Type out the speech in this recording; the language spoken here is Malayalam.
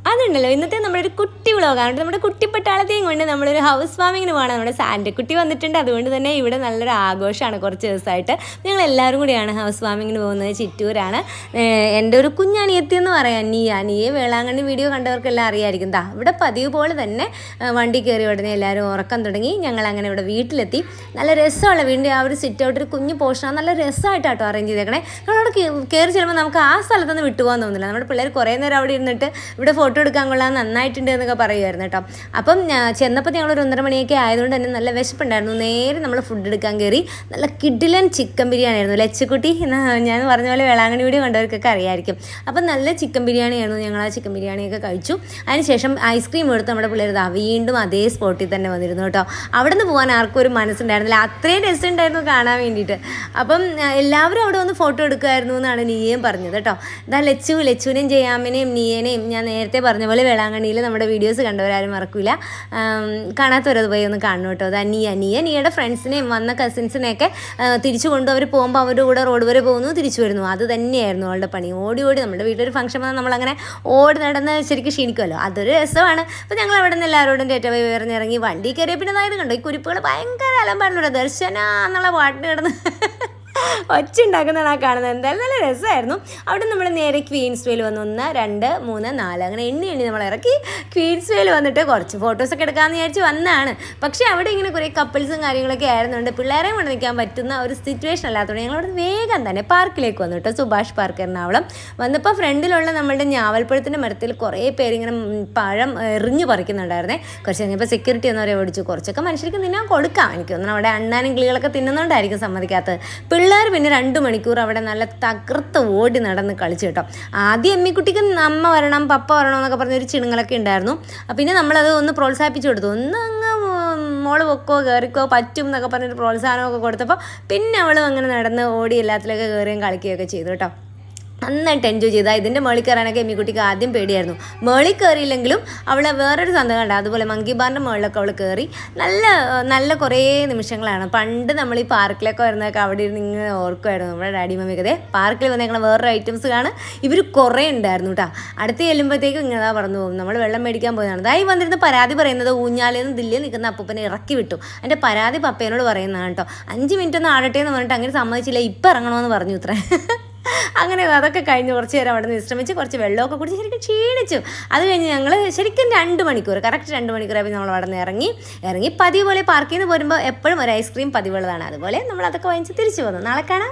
അതുണ്ടല്ലോ ഇന്നത്തെ നമ്മുടെ ഒരു കുട്ടി വ്ളോഗാണ്. നമ്മുടെ കുട്ടിപ്പട്ടാളത്തെയും കൊണ്ട് നമ്മളൊരു ഹൗസ് വാമിങ്ങിന് പോകണം. നമ്മുടെ സാൻഡക്കുട്ടി വന്നിട്ടുണ്ട്. അതുകൊണ്ട് തന്നെ ഇവിടെ നല്ലൊരു ആഘോഷമാണ് കുറച്ച് ദിവസമായിട്ട്. ഞങ്ങൾ എല്ലാവരും കൂടിയാണ് ഹൗസ് വാമിങ്ങിന് പോകുന്നത്. ചിറ്റൂരാണ്. എൻ്റെ ഒരു കുഞ്ഞനിയത്തി എന്ന് പറയാം, നീയെ വേളാങ്കണ്ണി വീഡിയോ കണ്ടവർക്കെല്ലാം അറിയാമായിരിക്കും. ഇവിടെ പതിവ് പോലെ തന്നെ വണ്ടി കയറി ഉടനെ എല്ലാവരും ഉറക്കം തുടങ്ങി. ഞങ്ങൾ അങ്ങനെ ഇവിടെ വീട്ടിലെത്തി. നല്ല രസമുള്ള വീടിൻ്റെ ആ ഒരു സിറ്റ് ഔട്ട്, ഒരു കുഞ്ഞു പോർഷനാണ്. നല്ല രസമായിട്ടാട്ടോ അറേഞ്ച് ചെയ്തേക്കണേ. നമ്മളവിടെ കയറി ചെല്ലുമ്പോൾ നമുക്ക് ആ സ്ഥലത്തൊന്നും വിട്ടുപോകാൻ തോന്നുന്നില്ല. നമ്മുടെ പിള്ളേർ കുറേ നേരം അവിടെ ഇരുന്നിട്ട് ഇവിടെ ഫോട്ടോ എടുക്കാൻ കൊള്ളാൻ നന്നായിട്ടുണ്ട് എന്നൊക്കെ പറയുമായിരുന്നു കേട്ടോ. അപ്പം ചെന്നപ്പോൾ ഞങ്ങളൊരു 1:30 മണിയൊക്കെ ആയതുകൊണ്ട് തന്നെ നല്ല വിശപ്പുണ്ടായിരുന്നു. നേരെ നമ്മൾ ഫുഡ് എടുക്കാൻ കയറി. നല്ല കിഡിലൻ ചിക്കൻ ബിരിയാണി ആയിരുന്നു. ലച്ചുക്കുട്ടി ഞാൻ പറഞ്ഞ പോലെ വേളാങ്കണ്ണി വീഡിയോ കണ്ടവർക്കൊക്കെ അറിയാമായിരിക്കും. അപ്പം നല്ല ചിക്കൻ ബിരിയാണി ആയിരുന്നു. ഞങ്ങൾ ആ ചിക്കൻ ബിരിയാണിയൊക്കെ കഴിച്ചു. അതിനുശേഷം ഐസ്ക്രീം എടുത്ത് നമ്മുടെ പിള്ളേർ വീണ്ടും അതേ സ്പോട്ടിൽ തന്നെ വന്നിരുന്നു കേട്ടോ. അവിടെ നിന്ന് പോകാൻ ആർക്കും ഒരു മനസ്സുണ്ടായിരുന്നില്ല. അത്രയും രസം ഉണ്ടായിരുന്നു കാണാൻ വേണ്ടിയിട്ട്. അപ്പം എല്ലാവരും അവിടെ വന്ന് ഫോട്ടോ എടുക്കുമായിരുന്നു എന്നാണ് നീയേയും പറഞ്ഞത് കേട്ടോ. ഇതാ ലച്ചുവിനെയും ജയാമിനെയും നീയനെയും ഞാൻ നേരത്തെ പറഞ്ഞ പോലെ വേളാങ്കണ്ണിയിൽ നമ്മുടെ വീഡിയോസ് കണ്ടവരാരും മറക്കില്ല. കാണാത്തവരത് പോയി ഒന്ന് കാണണം കേട്ടോ. അത് നീയുടെ ഫ്രണ്ട്സിനെയും വന്ന കസിൻസിനെയൊക്കെ തിരിച്ചു കൊണ്ട് അവർ പോകുമ്പോൾ അവരുടെ കൂടെ റോഡ് വരെ പോകുന്നു, തിരിച്ചു വരുന്നു. അത് തന്നെയായിരുന്നു അവളുടെ പണി. ഓടി നമ്മുടെ വീട്ടിലൊരു ഫംഗ്ഷൻ വന്നാൽ നമ്മളങ്ങനെ ഓടി നടന്ന് ശരിക്കും ക്ഷീണിക്കുമല്ലോ. അതൊരു രസമാണ്. അപ്പോൾ ഞങ്ങൾ അവിടെ നിന്ന് എല്ലാവരോടും ഡേറ്റ പോയി ഇറങ്ങി വണ്ടി കയറിയ പിന്നെ അതായത് കണ്ടോ ഈ കുരിപ്പുകൾ ഭയങ്കര അലമ്പാണല്ലോ. ദർശന എന്നുള്ള പാട്ട് കിടന്ന് ഒച്ച ഉണ്ടാക്കുന്നതാണ് ആ കാണുന്നത്. എന്തായാലും നല്ല രസമായിരുന്നു. അവിടെ നമ്മൾ നേരെ ക്വീൻസ്വേയിൽ വന്നു. 1, 2, 3, 4 അങ്ങനെ എണ്ണി നമ്മൾ ഇറക്കി ക്വീൻസ്വേയിൽ വന്നിട്ട് കുറച്ച് ഫോട്ടോസൊക്കെ എടുക്കാമെന്ന് വിചാരിച്ച് വന്നതാണ്. പക്ഷേ അവിടെ ഇങ്ങനെ കുറേ കപ്പിൾസും കാര്യങ്ങളൊക്കെ ആയിരുന്നുണ്ട്. പിള്ളേരെയും കൊണ്ട് നിൽക്കാൻ പറ്റുന്ന ഒരു സിറ്റുവേഷൻ അല്ലാത്തതുകൊണ്ട് ഞങ്ങളവിടെ വേഗം തന്നെ പാർക്കിലേക്ക് വന്നു കേട്ടോ. സുഭാഷ് പാർക്ക് എറണാകുളം വന്നപ്പോൾ ഫ്രണ്ടിലുള്ള നമ്മളുടെ ഞാവൽപ്പഴത്തിൻ്റെ മരത്തിൽ കുറേ പേരിങ്ങനെ പഴം എറിഞ്ഞു പറിക്കുന്നുണ്ടായിരുന്നേ. കുറച്ച് കഴിഞ്ഞപ്പോൾ സെക്യൂരിറ്റി എന്നവരെ ഓടിച്ചു. കുറച്ചൊക്കെ മനുഷ്യർക്ക് തിന്നാൻ കൊടുക്കാം. എനിക്ക് തോന്നുന്നു അവിടെ അണ്ണാനും കിളികളൊക്കെ തിന്നുന്നതുകൊണ്ടായിരിക്കും സമ്മതിക്കാത്തത്. പിള്ളേർ പിന്നെ 2 മണിക്കൂർ അവിടെ നല്ല തകർത്ത് ഓടി നടന്ന് കളിച്ചു കേട്ടോ. ആദ്യം എമ്മിക്കുട്ടിക്ക് അമ്മ വരണം പപ്പ വരണം എന്നൊക്കെ പറഞ്ഞൊരു ചിണുങ്ങളൊക്കെ ഉണ്ടായിരുന്നു. പിന്നെ നമ്മളത് ഒന്ന് പ്രോത്സാഹിപ്പിച്ചു കൊടുത്തു. ഒന്ന് അങ്ങ് മോള് പൊക്കോ കയറിക്കോ പറ്റും എന്നൊക്കെ പറഞ്ഞൊരു പ്രോത്സാഹനമൊക്കെ കൊടുത്തപ്പോൾ പിന്നെ അവളും അങ്ങനെ നടന്ന് ഓടി എല്ലാത്തിലൊക്കെ കയറുകയും കളിക്കുകയൊക്കെ ചെയ്തു കേട്ടോ. നന്നായിട്ട് എൻജോയ് ചെയ്താൽ. ഇതിൻ്റെ മേളിൽ കയറാനൊക്കെ എമ്മിക്കുട്ടിക്ക് ആദ്യം പേടിയായിരുന്നു. മേളിൽ കയറിയില്ലെങ്കിലും അവൾ വേറൊരു സന്തകം ഉണ്ട്. അതുപോലെ മങ്കി ബാറിൻ്റെ മുകളിലൊക്കെ അവൾ കയറി. നല്ല കുറേ നിമിഷങ്ങളാണ്. പണ്ട് നമ്മൾ ഈ പാർക്കിലൊക്കെ വരുന്നതൊക്കെ അവിടെ ഇരുന്ന് ഇങ്ങനെ ഓർക്കുമായിരുന്നു. നമ്മുടെ ഡാഡി മമ്മിയൊക്കെ പാർക്കിൽ വന്നേക്കണ വേറൊരു ഐറ്റംസ് കാണാൻ ഇവർ കുറേ ഉണ്ടായിരുന്നു കേട്ടോ. അടുത്ത് ചെല്ലുമ്പോഴത്തേക്കും ഇങ്ങനെ പറന്നു പോകും. നമ്മൾ വെള്ളം മേടിക്കാൻ പോയതാണ്. അതായി വന്നിരുന്ന് പരാതി പറയുന്നത് ഊഞ്ഞാലേന്ന് ദില്ലിയിൽ നിൽക്കുന്ന അപ്പൂപ്പനെ ഇറക്കി വിട്ടു. എൻ്റെ പരാതി പപ്പേനോട് പറയുന്നതാണ് കേട്ടോ. 5 മിനിറ്റ് ഒന്ന് ആടട്ടെ എന്ന് പറഞ്ഞിട്ട് അങ്ങനെ സമ്മതിച്ചില്ല. ഇപ്പം ഇറങ്ങണമെന്ന് പറഞ്ഞു ഇത്ര. അങ്ങനെ അതൊക്കെ കഴിഞ്ഞ് കുറച്ച് നേരം അവിടെ നിന്ന് വിശ്രമിച്ച് കുറച്ച് വെള്ളമൊക്കെ കുടിച്ച് ശരിക്കും ക്ഷീണിച്ചു. അത് കഴിഞ്ഞ് ഞങ്ങൾ ശരിക്കും 2 മണിക്കൂർ കറക്റ്റ് 2 മണിക്കൂറായി നമ്മൾ അവിടെ നിന്ന് ഇറങ്ങി പതിവ് പോലെ പാർക്കിൽ നിന്ന് പോരുമ്പോൾ എപ്പോഴും ഒരു ഐസ്ക്രീം പതിവുള്ളതാണ്. അതുപോലെ നമ്മൾ അതൊക്കെ വാങ്ങിച്ച് തിരിച്ചു വന്നു. നാളെ കാണാം.